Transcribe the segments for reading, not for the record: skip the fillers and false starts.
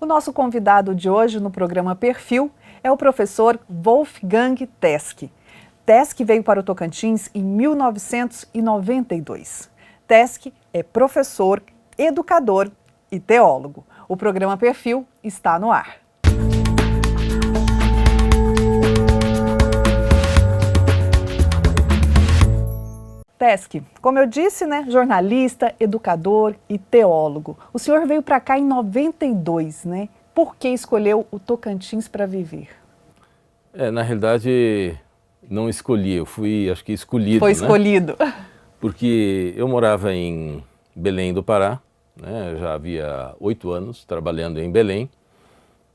nosso convidado de hoje no programa Perfil é o professor Wolfgang Teske. Teske veio para o Tocantins em 1992. Teske é professor, educador e teólogo. O programa Perfil está no ar. Teske, como eu disse, jornalista, educador e teólogo. O senhor veio para cá em 92, né? Por que escolheu o Tocantins para viver? Na realidade, não escolhi, eu fui, acho que escolhido. Foi escolhido. Porque eu morava em Belém do Pará, né? Já havia 8 anos trabalhando em Belém.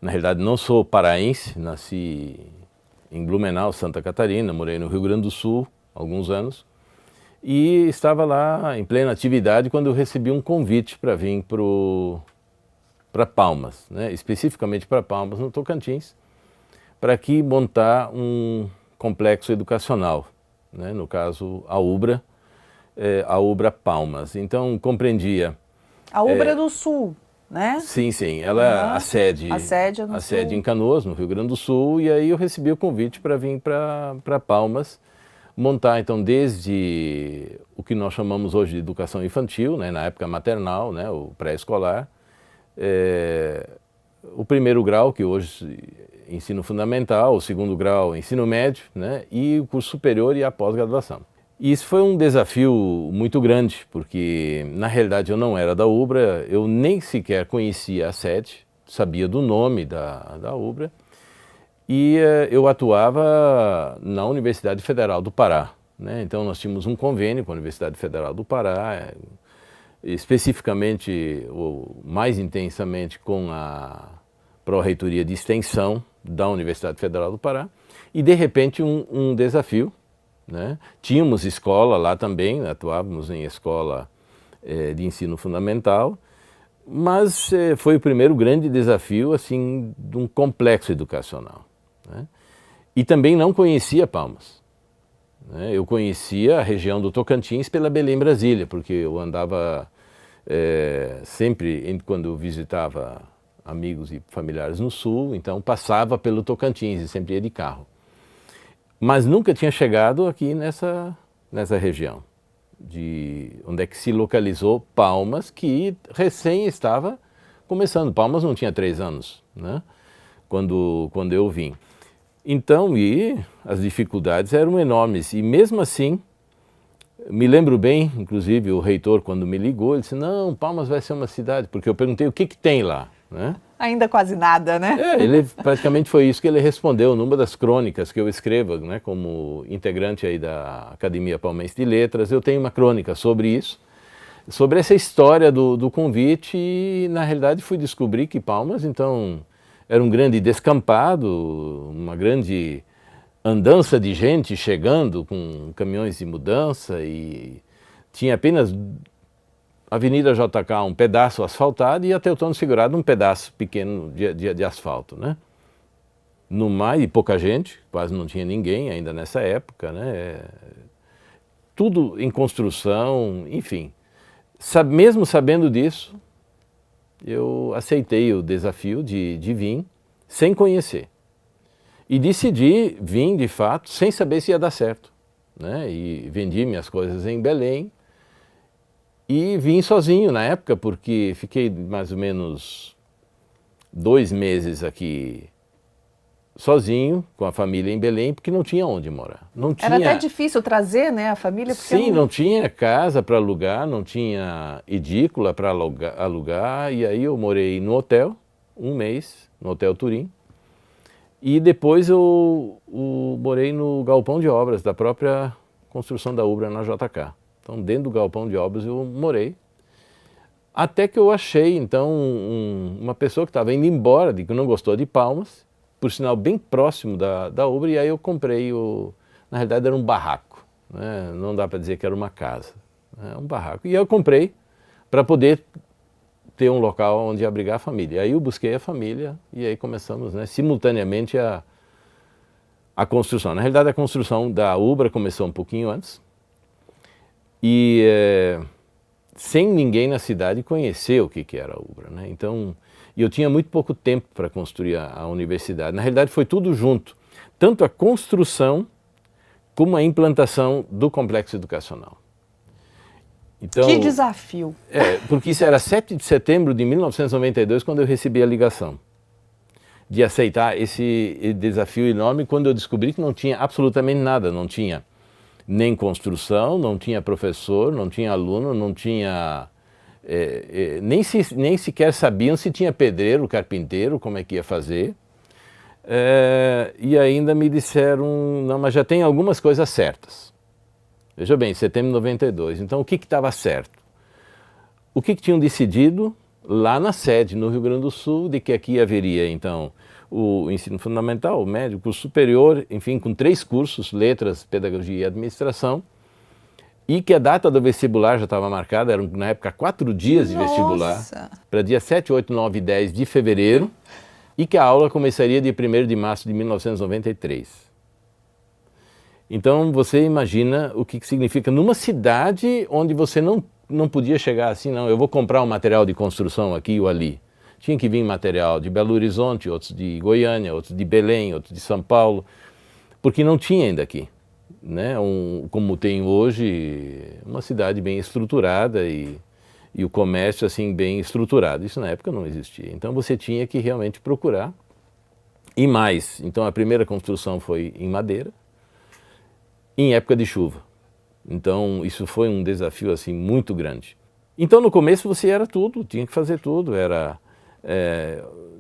Na realidade, não sou paraense, nasci em Blumenau, Santa Catarina, morei no Rio Grande do Sul há alguns anos. E estava lá em plena atividade quando eu recebi um convite para vir para Palmas, né? Especificamente para Palmas, no Tocantins, para aqui montar um complexo educacional, né? No caso a UBRA Palmas. Então compreendia... A UBRA do Sul, né? Sim, sim. Ela a sede em Canoas, no Rio Grande do Sul, e aí eu recebi o convite para vir para Palmas, montar, então, desde o que nós chamamos hoje de educação infantil, né, na época maternal, né, o pré-escolar, o primeiro grau, que hoje é ensino fundamental, o segundo grau, ensino médio, né, e o curso superior e a pós-graduação. E isso foi um desafio muito grande, porque, na realidade, eu não era da UBRA, eu nem sequer conhecia a sede, sabia do nome da UBRA, e eu atuava na Universidade Federal do Pará, né? Então nós tínhamos um convênio com a Universidade Federal do Pará, especificamente, ou mais intensamente, com a Pró-Reitoria de Extensão da Universidade Federal do Pará, e de repente um desafio, né? Tínhamos escola lá também, atuávamos em escola de ensino fundamental, mas foi o primeiro grande desafio assim, de um complexo educacional. Né? E também não conhecia Palmas. Né? Eu conhecia a região do Tocantins pela Belém Brasília, porque eu andava sempre, quando eu visitava amigos e familiares no sul, então passava pelo Tocantins e sempre ia de carro. Mas nunca tinha chegado aqui nessa região, de onde é que se localizou Palmas, que recém estava começando. Palmas não tinha 3 anos, né? Quando eu vim. Então, e as dificuldades eram enormes, e mesmo assim, me lembro bem, inclusive o reitor quando me ligou, ele disse, não, Palmas vai ser uma cidade, porque eu perguntei o que tem lá, né? Ainda quase nada, né? Praticamente foi isso que ele respondeu numa das crônicas que eu escrevo, né, como integrante aí da Academia Palmense de Letras, eu tenho uma crônica sobre isso, sobre essa história do convite, e na realidade fui descobrir que Palmas, então, era um grande descampado, uma grande andança de gente chegando com caminhões de mudança, e tinha apenas Avenida JK, um pedaço asfaltado, e a Teutônio Figurado, um pedaço pequeno de asfalto, né? No mar, e pouca gente, quase não tinha ninguém ainda nessa época, né? Tudo em construção, enfim. Mesmo sabendo disso, eu aceitei o desafio de vir sem conhecer. E decidi vir, de fato, sem saber se ia dar certo, né? E vendi minhas coisas em Belém e vim sozinho na época, porque fiquei mais ou menos 2 meses aqui sozinho, com a família em Belém, porque não tinha onde morar. Era até difícil trazer, né, a família? Porque sim, não tinha casa para alugar, não tinha edícula para alugar, e aí eu morei no hotel, 1 mês, no Hotel Turim, e depois eu morei no galpão de obras da própria construção da UBRA na JK. Então, dentro do galpão de obras eu morei, até que eu achei, então, uma pessoa que estava indo embora, que não gostou de Palmas, por sinal bem próximo da UBRA, e aí eu comprei, na realidade era um barraco, né? Não dá para dizer que era uma casa, né? Um barraco. E eu comprei para poder ter um local onde abrigar a família. Aí eu busquei a família e aí começamos, né, simultaneamente a construção. Na realidade a construção da UBRA começou um pouquinho antes, e sem ninguém na cidade conhecer o que era a UBRA, né? Então E eu tinha muito pouco tempo para construir a universidade. Na realidade, foi tudo junto. Tanto a construção como a implantação do complexo educacional. Então, que desafio! Porque isso era 7 de setembro de 1992, quando eu recebi a ligação de aceitar esse desafio enorme, quando eu descobri que não tinha absolutamente nada, não tinha nem construção, não tinha professor, não tinha aluno, não tinha... nem sequer sabiam se tinha pedreiro, carpinteiro, como é que ia fazer. E ainda me disseram, não, mas já tem algumas coisas certas. Veja bem, setembro de 92. Então, o que estava certo? O que tinham decidido lá na sede, no Rio Grande do Sul, de que aqui haveria, então, o ensino fundamental, o médio, o curso superior, enfim, com 3 cursos, letras, pedagogia e administração, e que a data do vestibular já estava marcada, eram na época 4 dias de vestibular, para dia 7, 8, 9 e 10 de fevereiro, e que a aula começaria dia 1º de março de 1993. Então você imagina o que significa numa cidade onde você não podia chegar assim, não, eu vou comprar um material de construção aqui ou ali. Tinha que vir material de Belo Horizonte, outros de Goiânia, outros de Belém, outros de São Paulo, porque não tinha ainda aqui, né? Como tem hoje, uma cidade bem estruturada e o comércio assim bem estruturado. Isso na época não existia. Então você tinha que realmente procurar. E mais, então a primeira construção foi em madeira, em época de chuva. Então isso foi um desafio assim muito grande. Então no começo você era tudo, tinha que fazer tudo, era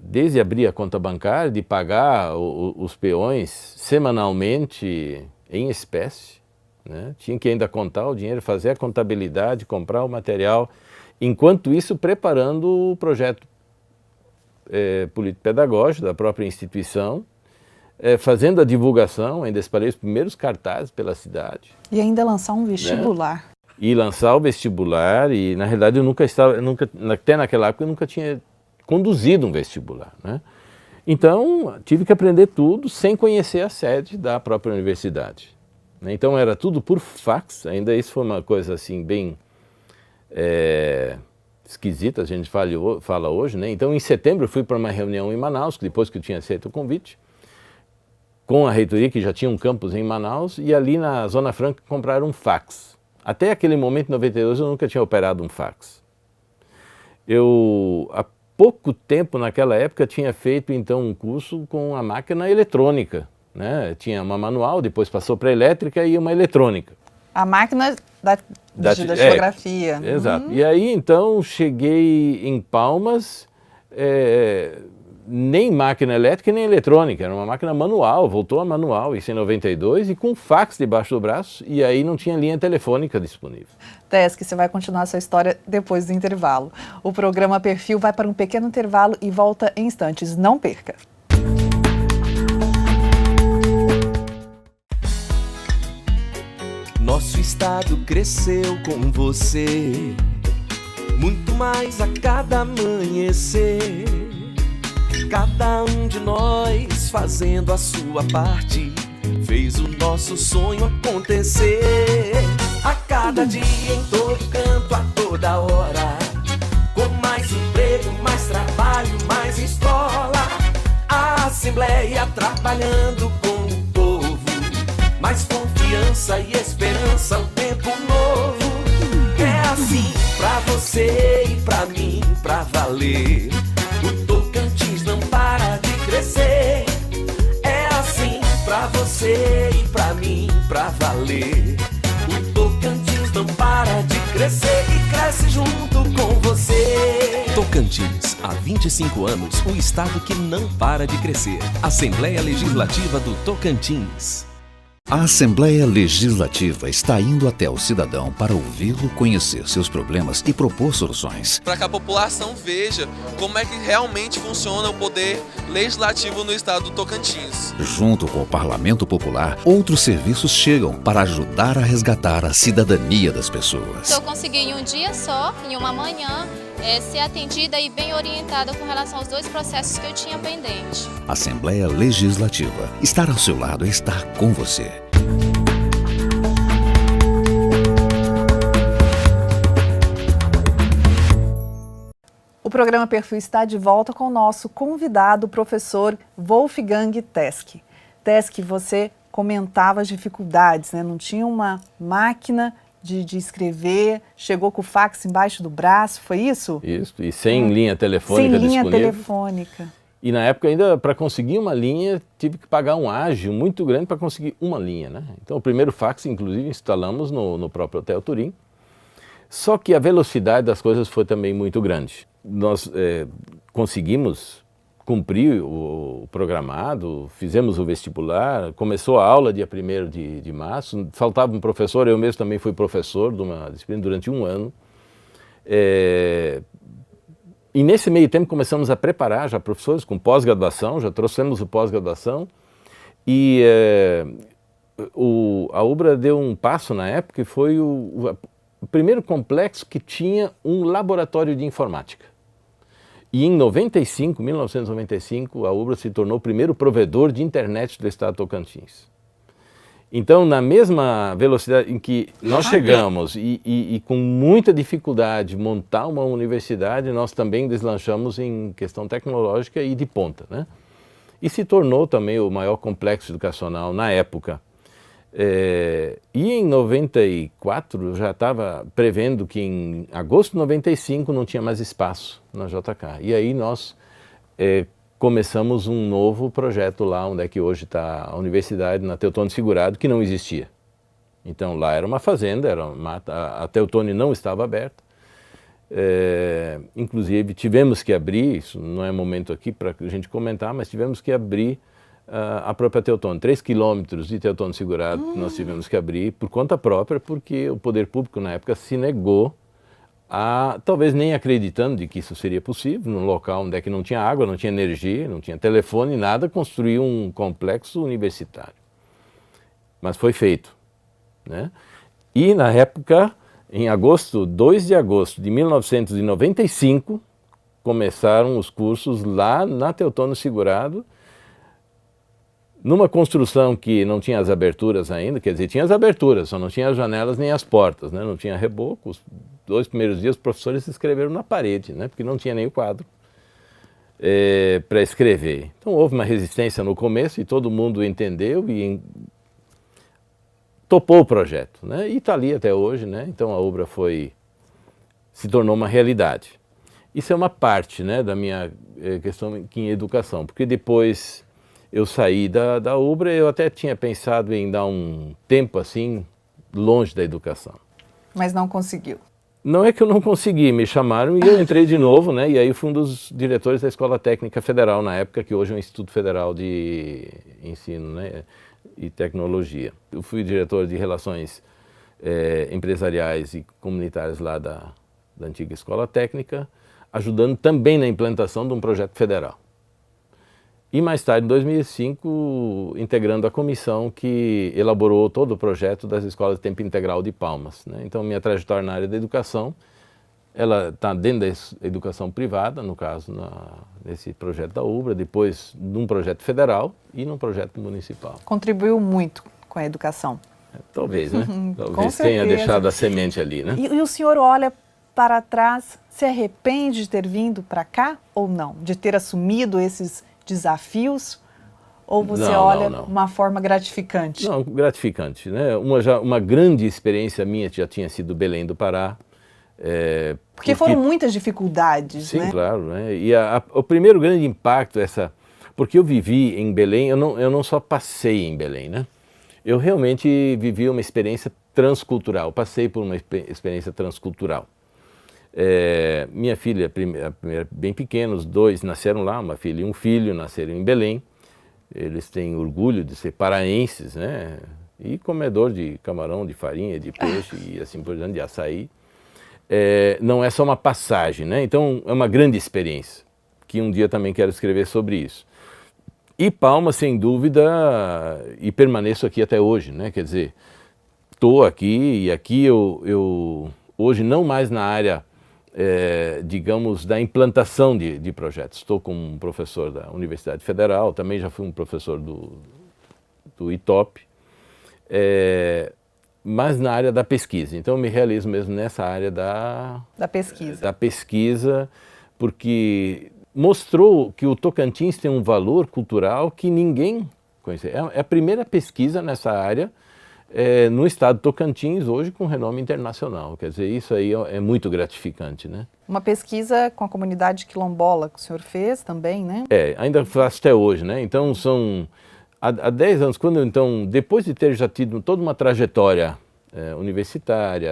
desde abrir a conta bancária, de pagar os peões semanalmente em espécie, né? Tinha que ainda contar o dinheiro, fazer a contabilidade, comprar o material, enquanto isso preparando o projeto político-pedagógico da própria instituição, fazendo a divulgação, ainda espalhei os primeiros cartazes pela cidade. E ainda lançar um vestibular. Né? E lançar o vestibular, e na realidade eu até naquela época eu nunca tinha conduzido um vestibular, né? Então tive que aprender tudo sem conhecer a sede da própria universidade, né? Então era tudo por fax, ainda isso foi uma coisa assim bem esquisita, a gente fala hoje, né? Então em setembro eu fui para uma reunião em Manaus, depois que eu tinha aceito o convite, com a reitoria, que já tinha um campus em Manaus, e ali na Zona Franca compraram um fax. Até aquele momento, em 92, eu nunca tinha operado um fax. Há pouco tempo, naquela época, tinha feito então um curso com a máquina eletrônica, né? Tinha uma manual, depois passou para a elétrica e uma eletrônica. A máquina da tipografia. Exato. E aí, então, cheguei em Palmas, nem máquina elétrica nem eletrônica, era uma máquina manual, voltou a manual, isso em 92, e com fax debaixo do braço, e aí não tinha linha telefônica disponível. Teske, você vai continuar essa história depois do intervalo. O programa Perfil vai para um pequeno intervalo e volta em instantes. Não perca! Nosso estado cresceu com você, muito mais a cada amanhecer. Cada um de nós fazendo a sua parte, fez o nosso sonho acontecer. A cada dia, em todo canto, a toda hora, com mais emprego, mais trabalho, mais escola. A Assembleia trabalhando com o povo, mais confiança e esperança, um tempo novo. É assim pra você e pra mim, pra valer. O Tocantins não para de crescer. É assim pra você e pra mim, pra valer. O Tocantins não para de crescer e cresce junto com você. Tocantins, há 25 anos, o estado que não para de crescer. Assembleia Legislativa do Tocantins. A Assembleia Legislativa está indo até o cidadão para ouvi-lo, conhecer seus problemas e propor soluções. Para que a população veja como é que realmente funciona o poder legislativo no estado do Tocantins. Junto com o Parlamento Popular, outros serviços chegam para ajudar a resgatar a cidadania das pessoas. Eu consegui em um dia só, em uma manhã, ser atendida e bem orientada com relação aos 2 processos que eu tinha pendente. Assembleia Legislativa. Estar ao seu lado é estar com você. O programa Perfil está de volta com o nosso convidado, o professor Wolfgang Teske. Teske, você comentava as dificuldades, né? Não tinha uma máquina de escrever, chegou com o fax embaixo do braço, foi isso? Isso, e sem linha telefônica Sem linha disponível. telefônica. E na época ainda, para conseguir uma linha, tive que pagar um ágio muito grande para conseguir uma linha, né? Então o primeiro fax, inclusive, instalamos no próprio Hotel Turim. Só que a velocidade das coisas foi também muito grande. Nós conseguimos cumprir o programado, fizemos o vestibular, começou a aula dia 1º de março, faltava um professor, eu mesmo também fui professor de uma disciplina durante um ano. E nesse meio tempo começamos a preparar já professores com pós-graduação, já trouxemos o pós-graduação e a UBRA deu um passo na época e foi o primeiro complexo que tinha um laboratório de informática. E em 1995, a UBRA se tornou o primeiro provedor de internet do estado de Tocantins. Então, na mesma velocidade em que nós chegamos e com muita dificuldade montar uma universidade, nós também deslanchamos em questão tecnológica e de ponta, né? E se tornou também o maior complexo educacional na época. E em 94 eu já estava prevendo que em agosto de 95 não tinha mais espaço na JK. E aí nós começamos um novo projeto lá onde é que hoje está a universidade, na Teutônio Segurado, que não existia. Então lá era uma fazenda, era uma mata, a Teutônio não estava aberta. Inclusive tivemos que abrir, isso não é momento aqui para a gente comentar, mas tivemos que abrir a própria Teutônio. 3 quilômetros de Teutônio Segurado nós tivemos que abrir por conta própria, porque o poder público na época se negou talvez nem acreditando de que isso seria possível, num local onde é que não tinha água, não tinha energia, não tinha telefone, nada, construir um complexo universitário. Mas foi feito, né? E na época, em 2 de agosto de 1995, começaram os cursos lá na Teutônio Segurado, numa construção que não tinha as aberturas ainda, quer dizer, tinha as aberturas, só não tinha as janelas nem as portas, né? Não tinha reboco. Os 2 primeiros dias os professores se escreveram na parede, né? Porque não tinha nem o quadro para escrever. Então houve uma resistência no começo e todo mundo entendeu e topou o projeto, né? E está ali até hoje, né? Então a obra se tornou uma realidade. Isso é uma parte, né, da minha questão aqui em educação, porque depois eu saí da UBRA, eu até tinha pensado em dar um tempo assim, longe da educação. Mas não conseguiu. Não é que eu não consegui, me chamaram e eu entrei de novo, né? E aí eu fui um dos diretores da Escola Técnica Federal na época, que hoje é o Instituto Federal de Ensino, né, e Tecnologia. Eu fui diretor de Relações Empresariais e Comunitárias lá da antiga Escola Técnica, ajudando também na implantação de um projeto federal. E mais tarde, em 2005, integrando a comissão que elaborou todo o projeto das escolas de tempo integral de Palmas, né? Então, minha trajetória na área da educação, ela está dentro da educação privada, no caso, nesse projeto da UBRA, depois num projeto federal e num projeto municipal. Contribuiu muito com a educação. Talvez, né? Talvez Com tenha certeza. deixado a semente ali, né? E o senhor olha para trás, se arrepende de ter vindo para cá ou não? De ter assumido esses desafios? Ou você olha uma forma gratificante? Não, gratificante, né? Uma grande experiência minha já tinha sido Belém do Pará. Porque foram muitas dificuldades, sim, né? Sim, claro, né? E o primeiro grande impacto, porque eu vivi em Belém, eu não só passei em Belém, né? Eu realmente vivi uma experiência transcultural, passei por uma experiência transcultural. Minha filha, a primeira, bem pequena, os 2 nasceram lá, uma filha e um filho, nasceram em Belém. Eles têm orgulho de ser paraenses, né? E comedor de camarão, de farinha, de peixe e assim por diante, de açaí. Não é só uma passagem, né? Então é uma grande experiência, que um dia também quero escrever sobre isso. E Palmas, sem dúvida, e permaneço aqui até hoje, né? Quer dizer, estou aqui e aqui eu hoje não mais na área digamos, da implantação de projetos. Estou como um professor da Universidade Federal, também já fui um professor do ITOP, mas na área da pesquisa. Então, eu me realizo mesmo nessa área da pesquisa. Da pesquisa, porque mostrou que o Tocantins tem um valor cultural que ninguém conhece. É a primeira pesquisa nessa área no estado de Tocantins, hoje com renome internacional. Quer dizer, isso aí é muito gratificante, né? Uma pesquisa com a comunidade quilombola que o senhor fez também, né? Ainda faço até hoje, né? Então, há 10 anos, depois de ter já tido toda uma trajetória universitária,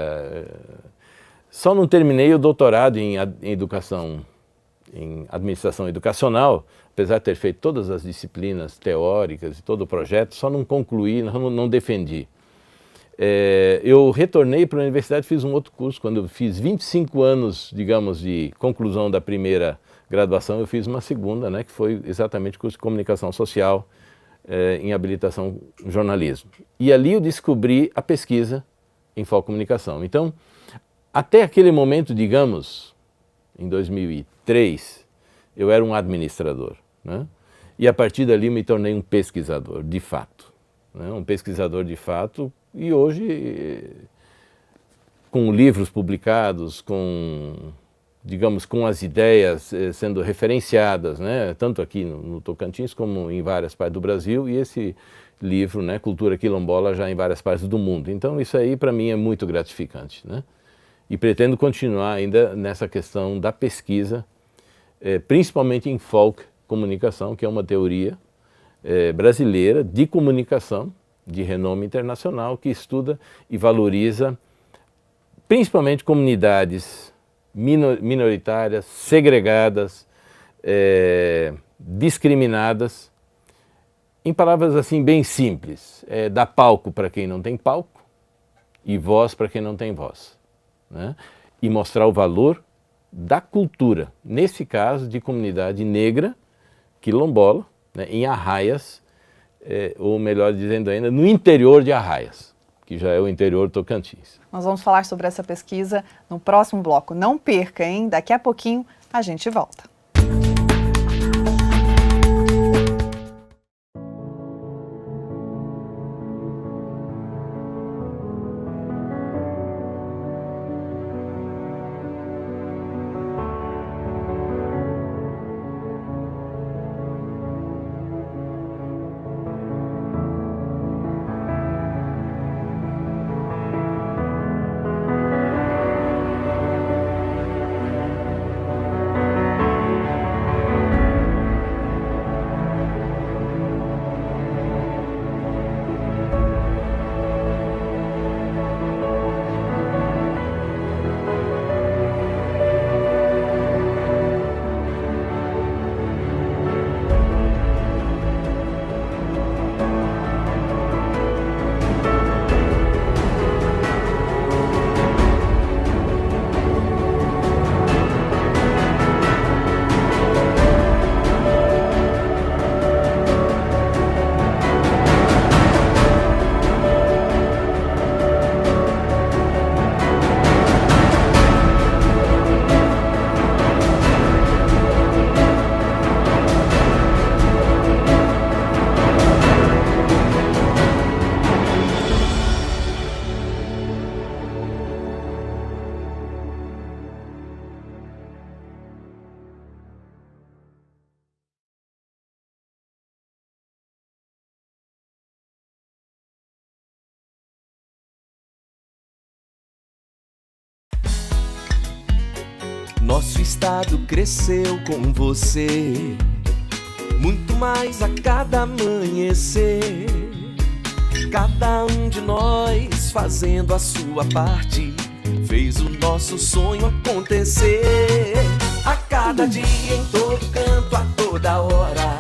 só não terminei o doutorado em educação, em administração educacional, apesar de ter feito todas as disciplinas teóricas e todo o projeto, só não concluí, não defendi. Eu retornei para a universidade e fiz um outro curso. Quando eu fiz 25 anos, digamos, de conclusão da primeira graduação, eu fiz uma segunda, né, que foi exatamente o curso de comunicação social em habilitação em jornalismo. E ali eu descobri a pesquisa em Infocomunicação. Então, até aquele momento, digamos, em 2003, eu era um administrador, né? E a partir dali me tornei um pesquisador, de fato, né? Um pesquisador de fato, e hoje, com livros publicados, digamos, com as ideias sendo referenciadas, né? Tanto aqui no Tocantins como em várias partes do Brasil, e esse livro, né, Cultura Quilombola, já em várias partes do mundo. Então isso aí para mim é muito gratificante, né? E pretendo continuar ainda nessa questão da pesquisa, principalmente em folk comunicação, que é uma teoria brasileira de comunicação de renome internacional, que estuda e valoriza principalmente comunidades minoritárias, segregadas, discriminadas, em palavras assim bem simples, dar palco para quem não tem palco e voz para quem não tem voz, né? E mostrar o valor da cultura, nesse caso de comunidade negra, quilombola, né, em Arraias, ou melhor dizendo ainda, no interior de Arraias, que já é o interior do Tocantins. Nós vamos falar sobre essa pesquisa no próximo bloco. Não perca, hein? Daqui a pouquinho a gente volta. Nosso estado cresceu com você, muito mais a cada amanhecer. Cada um de nós fazendo a sua parte, fez o nosso sonho acontecer. A cada dia, em todo canto, a toda hora,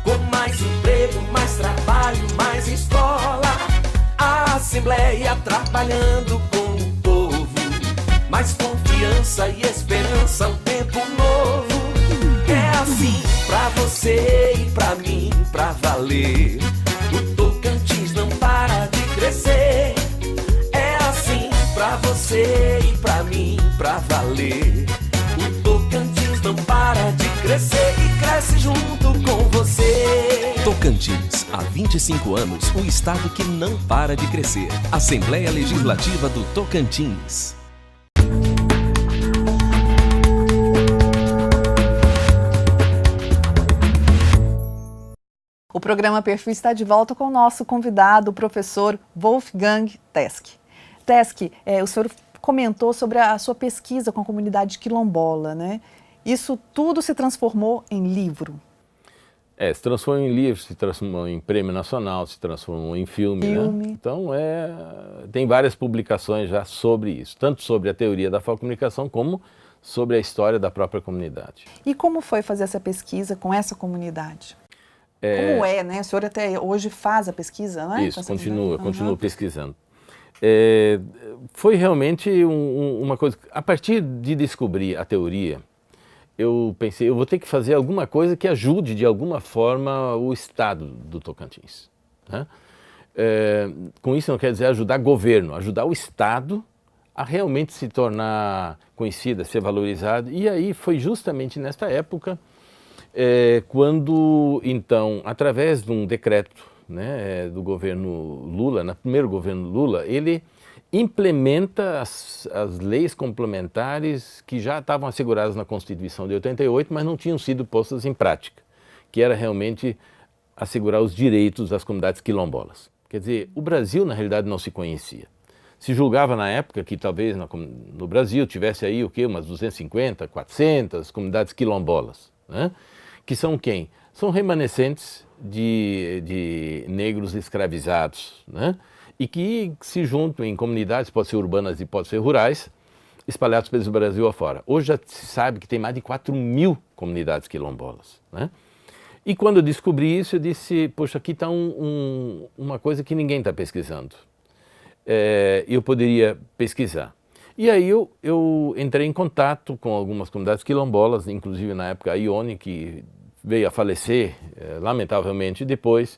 com mais emprego, mais trabalho, mais escola. A Assembleia trabalhando com o povo, mais confiança e esperança, um tempo novo. É assim pra você e pra mim, pra valer. O Tocantins não para de crescer. É assim pra você e pra mim, pra valer. O Tocantins não para de crescer e cresce junto com você. Tocantins, há 25 anos, o estado que não para de crescer. Assembleia Legislativa do Tocantins. O programa Perfil está de volta com o nosso convidado, o professor Wolfgang Teske. Teske, o senhor comentou sobre a sua pesquisa com a comunidade quilombola, né? Isso tudo se transformou em livro. Se transformou em livro, se transformou em prêmio nacional, se transformou em filme. Né? Então, tem várias publicações já sobre isso, tanto sobre a teoria da comunicação como sobre a história da própria comunidade. E como foi fazer essa pesquisa com essa comunidade? Como né? O senhor até hoje faz a pesquisa, né? Isso, continuo pesquisando. Foi realmente uma coisa... A partir de descobrir a teoria, eu pensei, eu vou ter que fazer alguma coisa que ajude de alguma forma o Estado do Tocantins. Né? Com isso não quer dizer ajudar governo, ajudar o Estado a realmente se tornar conhecido, a ser valorizado. E aí foi justamente nesta época quando, então, através de um decreto, né, do governo Lula, no primeiro governo Lula, ele implementa as leis complementares que já estavam asseguradas na Constituição de 88, mas não tinham sido postas em prática, que era realmente assegurar os direitos das comunidades quilombolas. Quer dizer, o Brasil, na realidade, não se conhecia. Se julgava na época que talvez no Brasil tivesse aí o quê? Umas 250, 400 comunidades quilombolas, né? Que são quem? São remanescentes de negros escravizados, né? E que se juntam em comunidades, pode ser urbanas e pode ser rurais, espalhados pelo Brasil afora. Hoje já se sabe que tem mais de 4.000 comunidades quilombolas, né? E quando eu descobri isso, eu disse, poxa, aqui está uma coisa que ninguém está pesquisando. Eu poderia pesquisar. E aí eu entrei em contato com algumas comunidades quilombolas, inclusive na época a Ione, que veio a falecer, lamentavelmente, depois.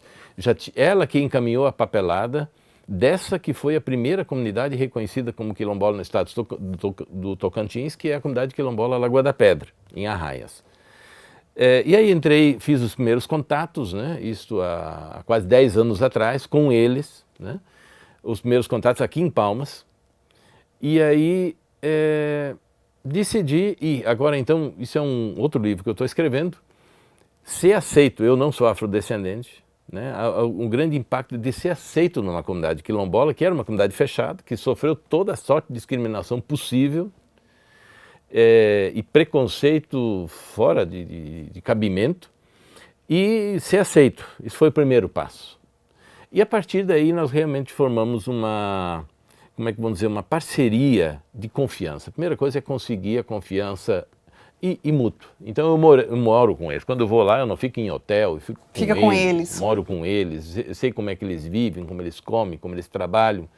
Ela que encaminhou a papelada dessa que foi a primeira comunidade reconhecida como quilombola no estado do Tocantins, que é a comunidade quilombola Lagoa da Pedra, em Arraias. E aí fiz os primeiros contatos, né, isto há quase 10 anos atrás, com eles, né, os primeiros contatos aqui em Palmas. E aí decidi, e agora então, isso é um outro livro que eu estou escrevendo, Ser Aceito, Eu Não Sou Afrodescendente, né? Um grande impacto de ser aceito numa comunidade quilombola, que era uma comunidade fechada, que sofreu toda a sorte de discriminação possível e preconceito fora de cabimento, e ser aceito. Isso foi o primeiro passo. E a partir daí nós realmente formamos uma parceria de confiança. A primeira coisa é conseguir a confiança e mútuo. Então eu moro com eles. Quando eu vou lá, eu não fico em hotel, eu fico com eles. Moro com eles, sei como é que eles vivem, como eles comem, como eles trabalham.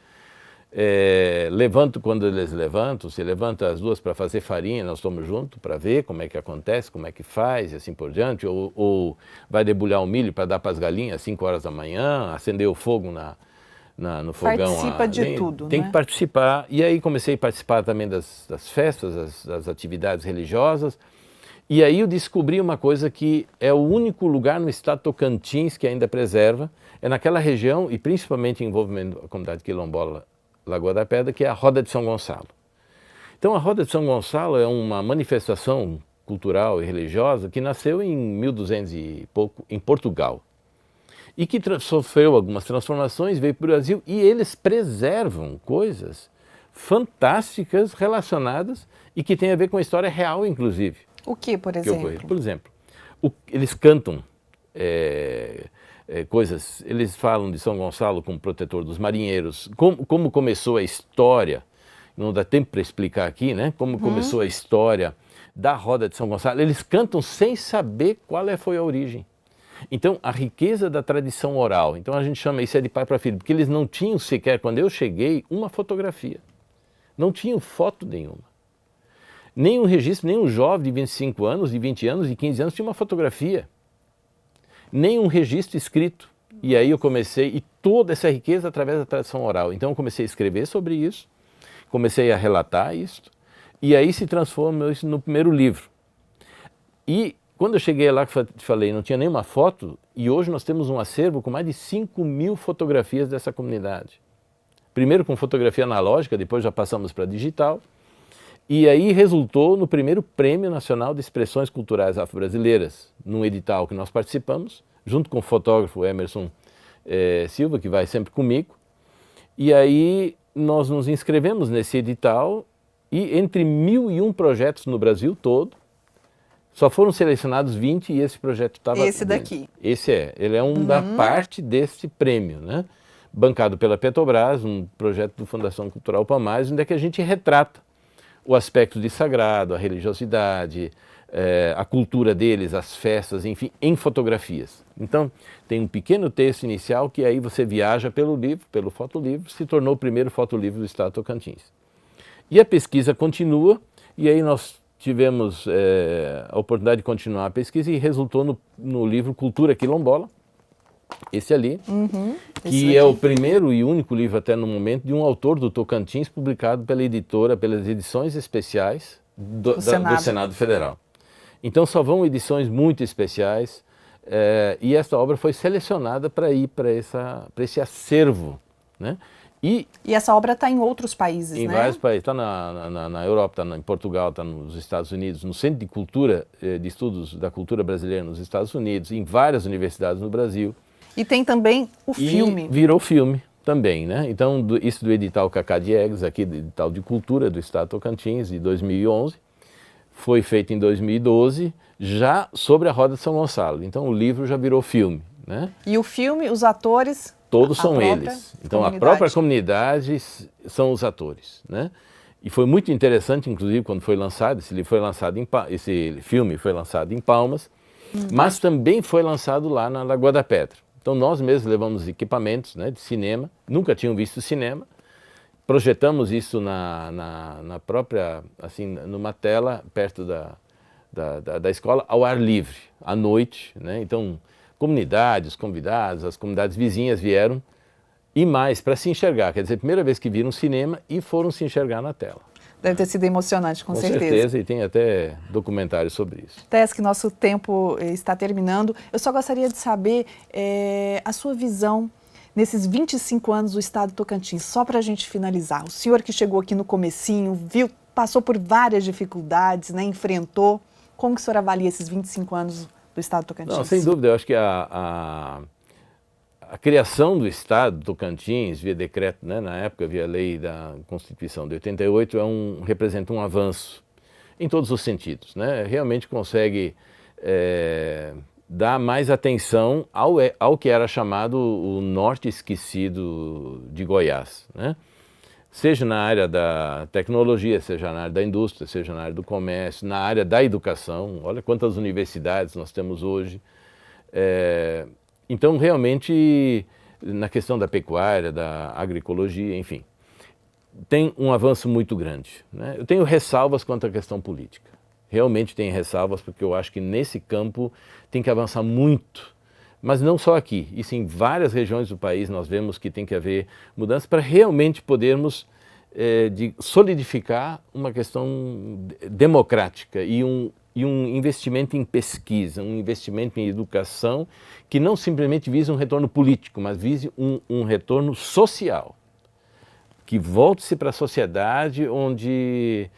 Levanto quando eles levantam, se levanta as duas para fazer farinha, nós estamos juntos para ver como é que acontece, como é que faz e assim por diante. Ou vai debulhar o milho para dar para as galinhas às 5 horas da manhã, acender o fogo no fogão. Participa de tudo, tem que participar. E aí comecei a participar também das festas, das atividades religiosas. E aí eu descobri uma coisa que é o único lugar no estado de Tocantins que ainda preserva, é naquela região, e principalmente envolvendo a comunidade quilombola Lagoa da Pedra, que é a Roda de São Gonçalo. Então a Roda de São Gonçalo é uma manifestação cultural e religiosa que nasceu em 1200 e pouco, em Portugal. E que sofreu algumas transformações, veio para o Brasil, e eles preservam coisas fantásticas relacionadas e que têm a ver com a história real, inclusive. O que, por exemplo? Por exemplo, eles cantam coisas, eles falam de São Gonçalo como protetor dos marinheiros, como começou a história, não dá tempo para explicar aqui, né? Como começou a história da Roda de São Gonçalo. Eles cantam sem saber qual foi a origem. Então, a riqueza da tradição oral. Então, a gente chama isso de pai para filho, porque eles não tinham sequer, quando eu cheguei, uma fotografia. Não tinham foto nenhuma. Nenhum registro, nenhum jovem de 25 anos, de 20 anos, de 15 anos tinha uma fotografia. Nenhum registro escrito. E aí eu comecei, e toda essa riqueza através da tradição oral. Então, eu comecei a escrever sobre isso, comecei a relatar isso, e aí se transformou isso no primeiro livro. E quando eu cheguei lá, que te falei, não tinha nenhuma foto, e hoje nós temos um acervo com mais de 5.000 fotografias dessa comunidade. Primeiro com fotografia analógica, depois já passamos para digital, e aí resultou no primeiro Prêmio Nacional de Expressões Culturais Afro-Brasileiras, num edital que nós participamos, junto com o fotógrafo Emerson Silva, que vai sempre comigo. E aí nós nos inscrevemos nesse edital e entre 1001 projetos no Brasil todo, só foram selecionados 20 e esse projeto estava... Esse daqui. Ele é da parte desse prêmio, né? Bancado pela Petrobras, um projeto do Fundação Cultural Palmares, onde é que a gente retrata o aspecto de sagrado, a religiosidade, a cultura deles, as festas, enfim, em fotografias. Então, tem um pequeno texto inicial que aí você viaja pelo livro, pelo fotolivro, se tornou o primeiro fotolivro do estado de Tocantins. E a pesquisa continua, e aí nós tivemos a oportunidade de continuar a pesquisa e resultou no livro Cultura Quilombola, esse ali, que é o primeiro e único livro até no momento de um autor do Tocantins publicado pela editora, pelas edições especiais do Senado Federal. Então só vão edições muito especiais e essa obra foi selecionada para ir para esse acervo, né? E essa obra está em outros países, em vários países, está na Europa, está em Portugal, está nos Estados Unidos, no Centro de Cultura, de Estudos da Cultura Brasileira nos Estados Unidos, em várias universidades no Brasil. E tem também o filme. Virou filme também, né? Então, isso do edital Cacá Diegues, aqui do edital de cultura do estado de Tocantins, de 2011, foi feito em 2012, já sobre a Roda de São Gonçalo. Então, o livro já virou filme, né? E o filme, os atores... Todos são eles. Então, a própria comunidade são os atores, né? E foi muito interessante, inclusive, quando foi lançado, esse filme foi lançado em Palmas, mas também foi lançado lá na Lagoa da Pedra. Então nós mesmos levamos equipamentos, né, de cinema, nunca tinham visto cinema, projetamos isso na própria, assim, numa tela perto da escola, ao ar livre, à noite, né? Então comunidades, convidados, as comunidades vizinhas vieram e mais para se enxergar, quer dizer, a primeira vez que viram cinema e foram se enxergar na tela. Deve ter sido emocionante, com certeza. Com certeza, e tem até documentários sobre isso. Tesk, nosso tempo está terminando. Eu só gostaria de saber a sua visão nesses 25 anos do estado de Tocantins, só para a gente finalizar. O senhor que chegou aqui no comecinho, passou por várias dificuldades, né, enfrentou. Como que o senhor avalia esses 25 anos do estado de Tocantins? Não, sem dúvida, eu acho que a criação do estado de Tocantins, via decreto, né, na época, via lei da Constituição de 88, representa um avanço em todos os sentidos, né? Realmente consegue dar mais atenção ao que era chamado o norte esquecido de Goiás, né? Seja na área da tecnologia, seja na área da indústria, seja na área do comércio, na área da educação. Olha quantas universidades nós temos hoje. Então, realmente, na questão da pecuária, da agroecologia, enfim, tem um avanço muito grande, né? Eu tenho ressalvas quanto à questão política. Realmente tenho ressalvas porque eu acho que nesse campo tem que avançar muito. Mas não só aqui, isso em várias regiões do país nós vemos que tem que haver mudanças para realmente podermos solidificar uma questão democrática e um investimento em pesquisa, um investimento em educação que não simplesmente vise um retorno político, mas vise um retorno social, que volte-se para a sociedade onde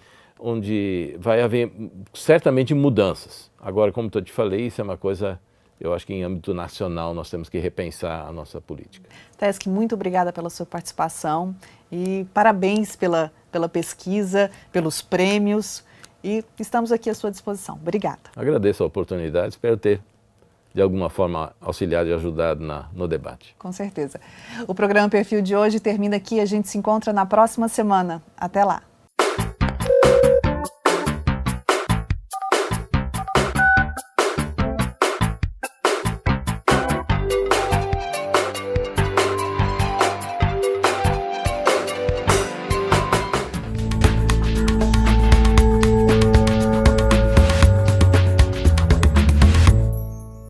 vai haver certamente mudanças. Agora, como eu te falei, isso é uma coisa, eu acho que em âmbito nacional nós temos que repensar a nossa política. Tesk, muito obrigada pela sua participação e parabéns pela pesquisa, pelos prêmios. E estamos aqui à sua disposição. Obrigada. Agradeço a oportunidade, espero ter, de alguma forma, auxiliado e ajudado no debate. Com certeza. O programa Perfil de hoje termina aqui, a gente se encontra na próxima semana. Até lá.